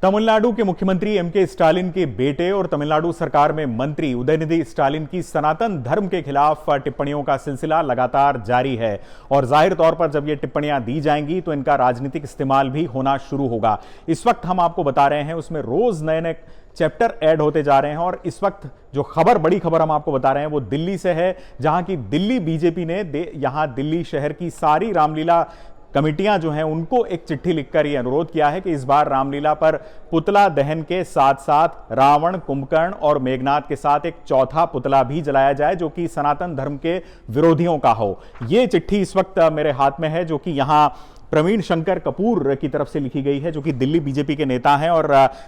तमिलनाडु के मुख्यमंत्री MK Stalin के बेटे और तमिलनाडु सरकार में मंत्री उदयनिधि स्टालिन की सनातन धर्म के खिलाफ टिप्पणियों का सिलसिला लगातार जारी है और जाहिर तौर पर जब ये टिप्पणियां दी जाएंगी तो इनका राजनीतिक इस्तेमाल भी होना शुरू होगा। इस वक्त हम आपको बता रहे हैं उसमें रोज नए नए चैप्टर ऐड होते जा रहे हैं और इस वक्त जो बड़ी खबर हम आपको बता रहे हैं वो दिल्ली से है, जहां की दिल्ली बीजेपी ने यहां दिल्ली शहर की सारी रामलीला कमेटियां जो हैं उनको एक चिट्ठी लिखकर यह अनुरोध किया है कि इस बार रामलीला पर पुतला दहन के साथ साथ रावण, कुंभकर्ण और मेघनाथ के साथ एक चौथा पुतला भी जलाया जाए जो कि सनातन धर्म के विरोधियों का हो। यह चिट्ठी इस वक्त मेरे हाथ में है जो कि यहां प्रवीण शंकर कपूर की तरफ से लिखी गई है जो कि दिल्ली बीजेपी के नेता हैं, और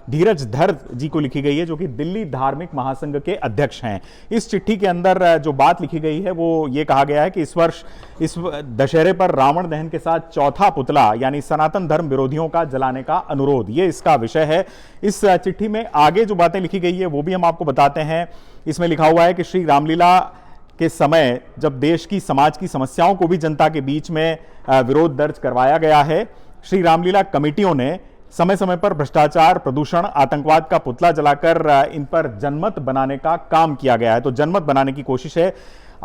धीरज धर जी को लिखी गई है जो कि दिल्ली धार्मिक महासंघ के अध्यक्ष हैं। इस चिट्ठी के अंदर जो बात लिखी गई है वो ये कहा गया है कि इस वर्ष इस दशहरे पर रावण दहन के साथ चौथा पुतला यानी सनातन धर्म विरोधियों का जलाने का अनुरोध, ये इसका विषय है। इस चिट्ठी में आगे जो बातें लिखी गई है वो भी हम आपको बताते हैं। इसमें लिखा हुआ है कि श्री रामलीला के समय जब देश की समाज की समस्याओं को भी जनता के बीच में विरोध दर्ज करवाया गया है, श्री रामलीला कमेटियों ने समय समय पर भ्रष्टाचार, प्रदूषण, आतंकवाद का पुतला जलाकर इन पर जनमत बनाने का काम किया गया है। तो जनमत बनाने की कोशिश है।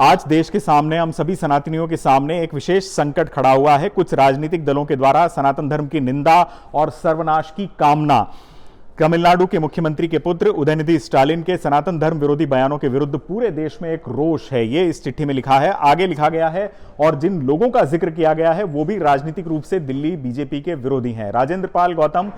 आज देश के सामने, हम सभी सनातनियों के सामने एक विशेष संकट खड़ा हुआ है। कुछ राजनीतिक दलों के द्वारा सनातन धर्म की निंदा और सर्वनाश की कामना। तमिलनाडु के मुख्यमंत्री के पुत्र उदयनिधि स्टालिन के सनातन धर्म विरोधी बयानों के विरुद्ध पूरे देश में एक रोष है, ये इस चिट्ठी में लिखा है। आगे लिखा गया है और जिन लोगों का जिक्र किया गया है वो भी राजनीतिक रूप से दिल्ली बीजेपी के विरोधी हैं। राजेंद्र पाल गौतम,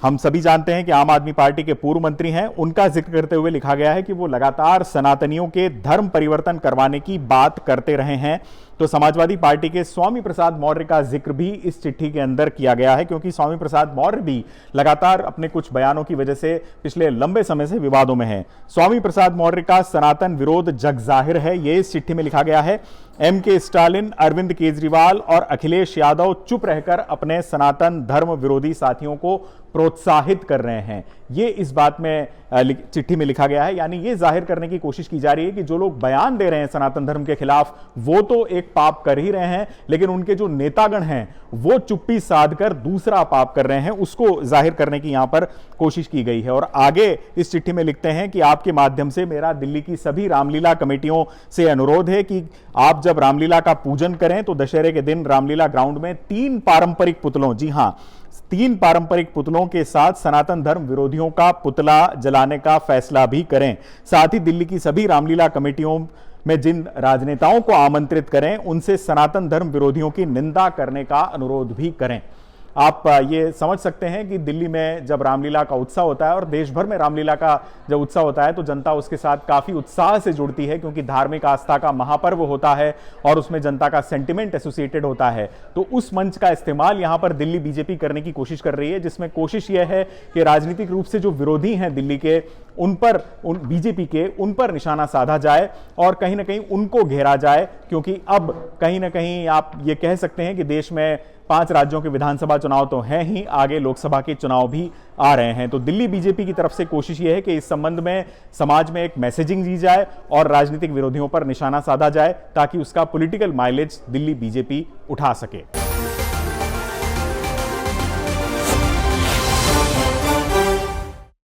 हम सभी जानते हैं कि आम आदमी पार्टी के पूर्व मंत्री हैं, उनका जिक्र करते हुए लिखा गया है कि वो लगातार सनातनियों के धर्म परिवर्तन करवाने की बात करते रहे हैं। तो समाजवादी पार्टी के स्वामी प्रसाद मौर्य का जिक्र भी इस चिट्ठी के अंदर किया गया है, क्योंकि स्वामी प्रसाद मौर्य भी लगातार अपने कुछ बयानों की वजह से पिछले लंबे समय से विवादों में हैं। स्वामी प्रसाद मौर्य का सनातन विरोध जग जाहिर है, ये इस चिट्ठी में लिखा गया है। एमके स्टालिन, अरविंद केजरीवाल और अखिलेश यादव चुप रहकर अपने सनातन धर्म विरोधी साथियों को प्रोत्साहित कर रहे हैं, ये इस बात में चिट्ठी में लिखा गया है। यानी ये जाहिर करने की कोशिश की जा रही है कि जो लोग बयान दे रहे हैं सनातन धर्म के खिलाफ वो तो एक पाप कर ही रहे हैं, लेकिन उनके जो नेतागण हैं वो चुप्पी साधकर दूसरा पाप कर रहे हैं, उसको जाहिर करने की यहां पर कोशिश की गई है। और आगे इस चिट्ठी में लिखते हैं कि आपके माध्यम से मेरा दिल्ली की सभी रामलीला कमेटियों से अनुरोध है कि आप जब रामलीला का पूजन करें तो दशहरे के दिन रामलीला ग्राउंड में 3 पारंपरिक पुतलों, जी हां 3 पारंपरिक पुतलों के साथ सनातन धर्म विरोधियों का पुतला जलाने का फैसला भी करें। साथ ही दिल्ली की सभी रामलीला कमेटियों में जिन राजनेताओं को आमंत्रित करें उनसे सनातन धर्म विरोधियों की निंदा करने का अनुरोध भी करें। आप ये समझ सकते हैं कि दिल्ली में जब रामलीला का उत्सव होता है और देश भर में रामलीला का जब उत्सव होता है तो जनता उसके साथ काफी उत्साह से जुड़ती है, क्योंकि धार्मिक आस्था का महापर्व होता है और उसमें जनता का सेंटिमेंट एसोसिएटेड होता है। तो उस मंच का इस्तेमाल यहां पर दिल्ली बीजेपी करने की कोशिश कर रही है, जिसमें कोशिश यह है कि राजनीतिक रूप से जो विरोधी हैं दिल्ली के बीजेपी के उन पर निशाना साधा जाए और कहीं ना कहीं उनको घेरा जाए, क्योंकि अब कहीं ना कहीं आप ये कह सकते हैं कि देश में 5 राज्यों के विधानसभा चुनाव तो हैं ही, आगे लोकसभा के चुनाव भी आ रहे हैं। तो दिल्ली बीजेपी की तरफ से कोशिश यह है कि इस संबंध में समाज में एक मैसेजिंग दी जाए और राजनीतिक विरोधियों पर निशाना साधा जाए ताकि उसका पॉलिटिकल माइलेज दिल्ली बीजेपी उठा सके।